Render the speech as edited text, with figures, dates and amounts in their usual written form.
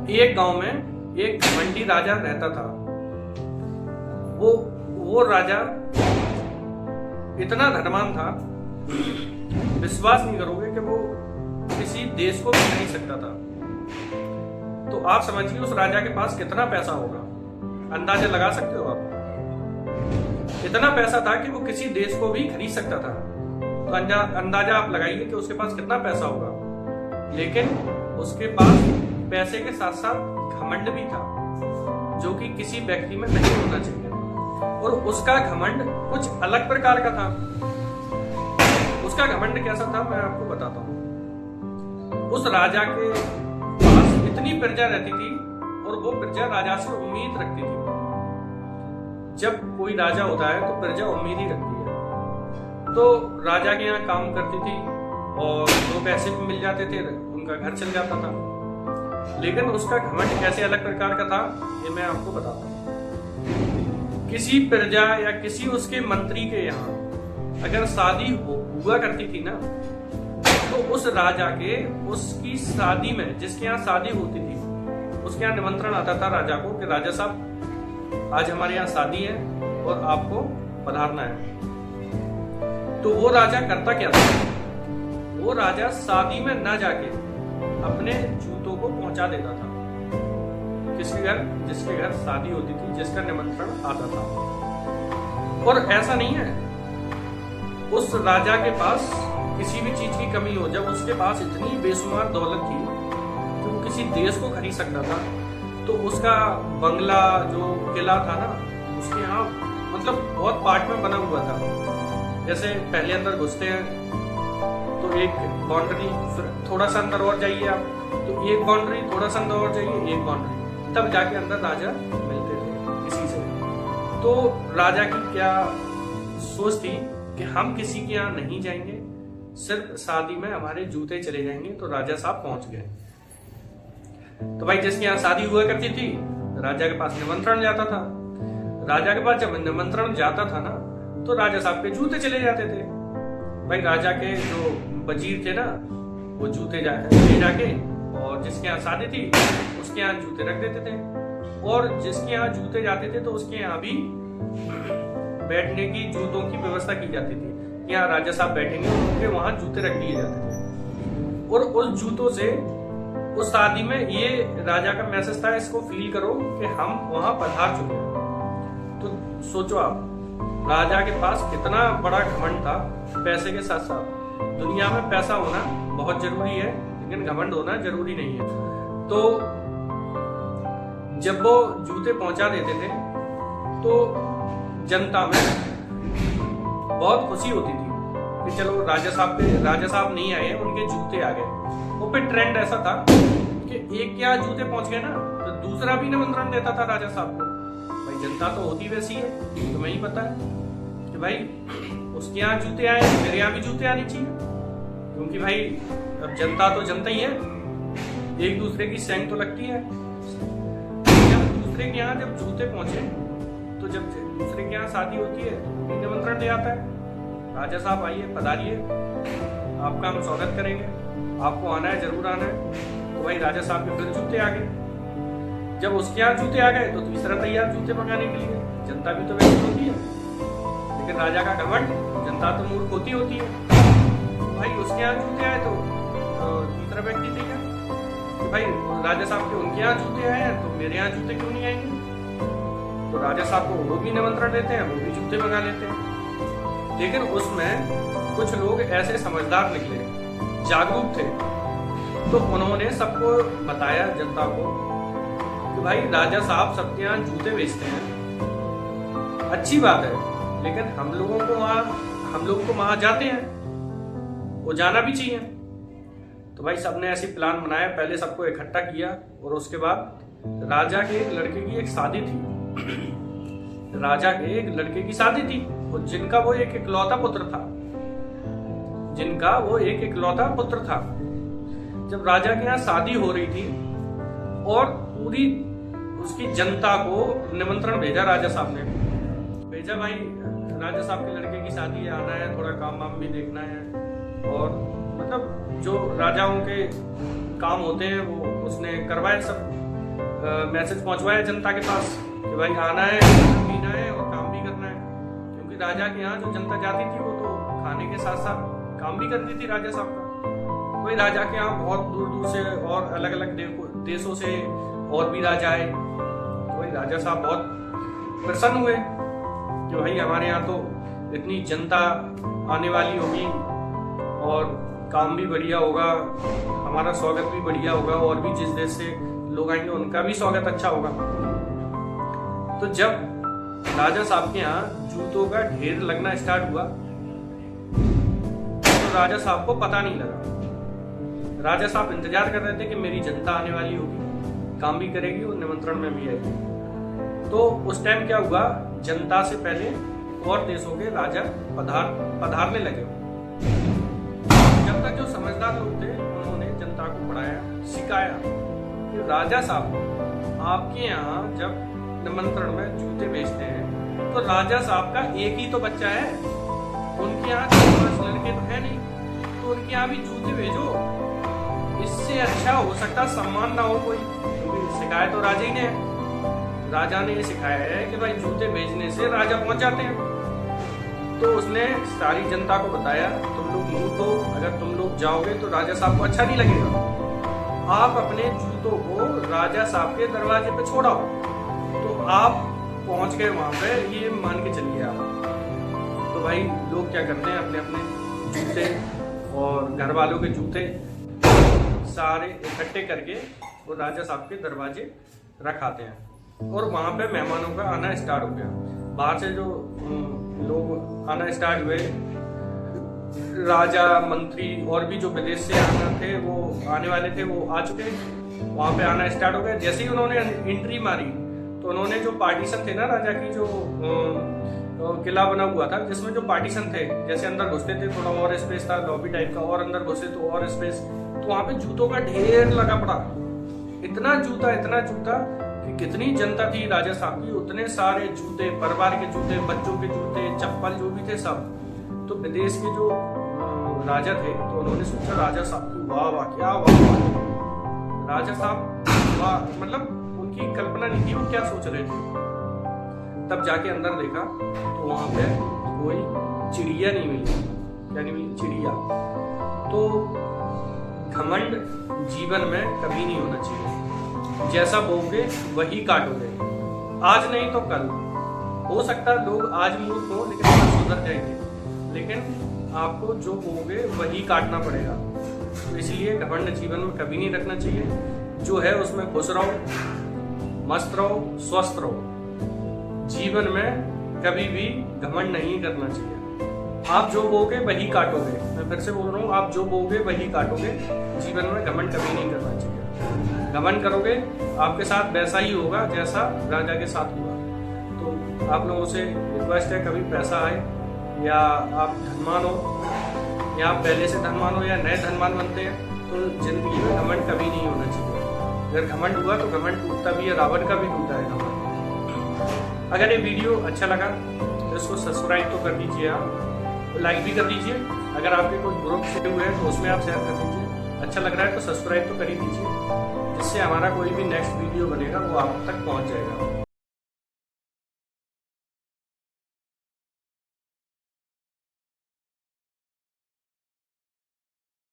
एक गांव में एक घमंडी राजा रहता था। वो राजा इतना धनवान था, विश्वास नहीं करोगे कि वो किसी देश को भी खरीद सकता था। तो आप समझिए उस राजा के पास कितना पैसा होगा, अंदाजा लगा सकते हो आप। इतना पैसा था कि वो किसी देश को भी खरीद सकता था। तो अंदाजा आप लगाइए कि उसके पास कितना पैसा होगा। लेकिन उसके पास पैसे के साथ साथ घमंड भी था, जो कि किसी व्यक्ति में नहीं होना चाहिए। और उसका घमंड कुछ अलग प्रकार का था। उसका घमंड कैसा था मैं आपको बताता हूँ। उस राजा के पास इतनी प्रजा रहती थी और वो प्रजा राजा से उम्मीद रखती थी। जब कोई राजा होता है तो प्रजा उम्मीद ही रखती है। तो राजा के यहाँ काम करती थी और दो पैसे भी मिल जाते थे, उनका घर चल जाता था। लेकिन उसका घमंड कैसे अलग प्रकार का था ये मैं आपको बताता हूँ। किसी प्रजा या किसी उसके मंत्री के यहाँ अगर शादी हुआ करती थी ना, तो उस राजा के उसकी शादी में, जिसके यहाँ शादी होती थी, उसके यहाँ निमंत्रण आता था राजा को कि राजा साहब आज हमारे यहाँ शादी है और आपको पधारना है। तो वो राजा करता क्या था, वो राजा शादी में न जाके अपने जूतों को पहुंचा देता था किसके घर, जिसके घर शादी होती थी, जिसका निमंत्रण आता था। और ऐसा नहीं है, उस राजा के पास किसी भी चीज की कमी हो, जब उसके पास इतनी बेशुमार दौलत थी कि वो किसी देश को खरीद सकता था, तो उसका बंगला जो किला था ना, उसके यहाँ मतलब बहुत पार्ट में बना हुआ था। जैसे पहले अंदर घुसते हैं तो एक बाउंड्री, फिर थोड़ा सा अंदर और जाइए आप तो एक बाउंड्री, थोड़ा सा अंदर और जाइए एक बाउंड्री, तब जाके अंदर राजा मिलते थे किसी से। तो राजा की क्या सोच थी कि हम किसी के यहाँ नहीं जाएंगे, सिर्फ शादी में हमारे जूते चले जाएंगे। तो राजा साहब पहुंच गए। तो भाई जिसके यहाँ शादी हुआ करती थी, राजा के पास निमंत्रण जाता था। राजा के पास जब निमंत्रण जाता था ना, तो राजा साहब के जूते चले जाते थे। भाई राजा के जो वजीर थे ना, वो जूते ले जाके और जिसके यहाँ शादी थी उसके यहाँ जूते रख देते थे। और जिसके यहाँ जूते जाते थे तो उसके यहाँ भी बैठने की, जूतों की व्यवस्था की जाती थी। यहाँ राजा साहब बैठेंगे, उनके वहां जूते रख दिए जाते थे। और उस जूतों से उस शादी में ये राजा का मैसेज था, इसको फील करो कि हम वहां पधार चुके हैं। तो सोचो आप, राजा के पास कितना बड़ा घमंड था। पैसे के साथ साथ दुनिया में पैसा होना बहुत जरूरी है, लेकिन घमंड होना जरूरी नहीं है। तो जब वो जूते पहुंचा देते थे तो जनता में बहुत खुशी होती थी कि चलो राजा साहब नहीं आए, उनके जूते आ गए। वो पे ट्रेंड ऐसा था कि एक क्या जूते पहुंच गए ना, तो दूसरा भी निमंत्रण देता था राजा साहब को। भाई जनता तो होती वैसी है, तुम्हें ही पता है कि भाई उसके यहाँ जूते आए, मेरे यहाँ भी जूते आने चाहिए। क्योंकि भाई अब जनता तो जनता ही है, एक दूसरे की सेंग तो लगती है। जब दूसरे के यहाँ जब जूते पहुंचे, तो जब दूसरे के यहाँ शादी होती है तो निमंत्रण दे आता है, राजा साहब आइए, पधारिए, आपका हम स्वागत करेंगे, आपको आना है, जरूर आना है। तो भाई राजा साहब के फिर जूते आ गए। जब उसके यहाँ जूते आ गए तो तीसरा तैयार जूते मंगाने के लिए। जनता भी तो वैसी होती है, लेकिन राजा का घमंड, जनता तो मूर्ख होती है। भाई उसके यहाँ जूते आए तो तीसरा व्यक्ति देगा कि भाई राजा साहब के उनके यहाँ जूते आए हैं, तो मेरे यहाँ जूते क्यों नहीं आएंगे। तो राजा साहब को वो भी निमंत्रण देते हैं, वो भी जूते मंगा लेते हैं। लेकिन उसमें कुछ लोग ऐसे समझदार निकले, जागरूक थे, तो उन्होंने सबको बताया, जनता को, कि भाई राजा साहब सबके यहाँ जूते बेचते हैं, अच्छी बात है, लेकिन हम लोग को वहां जाते हैं, वो जाना भी चाहिए। तो भाई सबने ऐसी प्लान बनाया, पहले सबको इकट्ठा किया और उसके बाद राजा के एक लड़के की एक शादी थी। राजा के एक लड़के की शादी थी और जिनका वो एक इकलौता पुत्र था। जब राजा के यहाँ शादी हो रही थी और पूरी उसकी जनता को निमंत्रण भेजा, राजा साहब ने भेजा, भाई राजा साहब के लड़के की शादी है, आना है, थोड़ा काम वाम भी देखना है। और मतलब जो राजाओं के काम होते हैं वो उसने करवाए सब। मैसेज पहुंचवाया जनता के पास कि भाई आना है, पीना है और काम भी करना है। क्योंकि राजा के यहाँ जो जनता जाती थी वो तो खाने के साथ साथ काम भी करती थी राजा साहब का। वही राजा के यहाँ बहुत दूर दूर से और अलग अलग देशों से और भी राजा आए। तो वही राजा साहब बहुत प्रसन्न हुए कि भाई हमारे यहाँ तो इतनी जनता आने वाली होगी और काम भी बढ़िया होगा, हमारा स्वागत भी बढ़िया होगा, और भी जिस देश से लोग आएंगे उनका भी स्वागत अच्छा होगा। तो जब राजा साहब के यहाँ जूतों का ढेर लगना स्टार्ट हुआ तो राजा साहब को पता नहीं लगा। राजा साहब इंतजार कर रहे थे कि मेरी जनता आने वाली होगी, काम भी करेगी और निमंत्रण में भी आएगी। तो उस टाइम क्या हुआ, जनता से पहले और देशों के राजा पधारने लगे। जब तक जो समझदार लोग थे उन्होंने जनता को पढ़ाया, सिखाया कि राजा साहब आपके यहाँ जब निमंत्रण में जूते बेचते हैं तो राजा साहब का एक ही तो बच्चा है, उनके यहाँ 4-5 लड़के तो है नहीं, तो उनके यहाँ भी जूते भेजो। इससे अच्छा हो सकता सम्मान ना हो कोई, क्योंकि सिखाया तो राजा ही ने है। राजा ने ये सिखाया है कि भाई जूते भेजने से राजा पहुंच जाते हैं। तो उसने सारी जनता को बताया, तुम लोग मूर्ख हो, अगर तुम लोग जाओगे तो राजा साहब को अच्छा नहीं लगेगा। आप अपने जूतों को राजा साहब के दरवाजे पे छोड़ाओ। तो आप पहुंच गए वहां पे, ये मान के चलिए आप। तो भाई लोग क्या करते हैं, अपने अपने जूते और घर वालों के जूते सारे इकट्ठे करके वो राजा साहब के दरवाजे रखाते हैं और वहां पे मेहमानों का आना स्टार्ट हो गया। बाहर से जो लोग आना स्टार्ट हुए, राजा मंत्री और भी जो विदेश से आना थे वो आने वाले थे, वो आ चुके, वहां पे आना स्टार्ट हो गया। जैसे ही उन्होंने एंट्री मारी तो उन्होंने जो पार्टीशन थे ना, राजा की जो किला बना हुआ था जिसमें जो पार्टीशन थे, जैसे अंदर घुसते थे थोड़ा और स्पेस था लॉबी टाइप का, और अंदर घुसे तो और स्पेस, तो वहां पे जूतों का ढेर लगा पड़ा। इतना जूता कि कितनी जनता थी राजा साहब की, उतने सारे जूते, परिवार के जूते, बच्चों के जूते, चप्पल जो भी थे सब। तो विदेश के जो राजा थे तो उन्होंने सोचा राजा साहब की वाह वाह क्या वाह, राजा साहब वाह, मतलब उनकी कल्पना नहीं थी वो क्या सोच रहे थे। तब जाके अंदर देखा तो वहां पे कोई चिड़िया नहीं मिली। क्या नहीं मिली? चिड़िया। तो घमंड जीवन में कभी नहीं होना चाहिए। जैसा बोओगे वही काटोगे, आज नहीं तो कल। हो सकता है लोग आज मूर्ख हो लेकिन कल सुधर जाएंगे, लेकिन आपको जो बोओगे वही काटना पड़ेगा। तो इसलिए घमंड जीवन में कभी नहीं रखना चाहिए। जो है उसमें खुश रहो, मस्त रहो, स्वस्थ रहो। जीवन में कभी भी घमंड नहीं करना चाहिए। आप जो बोओगे वही काटोगे। मैं फिर से बोल रहा हूँ, आप जो बोओगे वही काटोगे। जीवन में घमंड कभी नहीं करना चाहिए। घमंड करोगे आपके साथ वैसा ही होगा जैसा राजा के साथ हुआ। तो आप लोगों से रिक्वेस्ट है, कभी पैसा आए या आप धनवान हो या आप पहले से धनवान हो या नए धनवान बनते हैं, तो जिंदगी में घमंड कभी नहीं होना चाहिए। अगर घमंड हुआ तो घमंड टूटता भी है, रावण का भी टूटा है घमंड। अगर ये वीडियो अच्छा लगा तो इसको सब्सक्राइब तो कर दीजिए, आप लाइक भी कर दीजिए। अगर आपके कोई ग्रुप से हुए हैं तो उसमें आप शेयर कर दीजिए। अच्छा लग रहा है तो सब्सक्राइब तो कर ही दीजिए, जिससे हमारा कोई भी नेक्स्ट वीडियो बनेगा वो आप तक पहुंच जाएगा।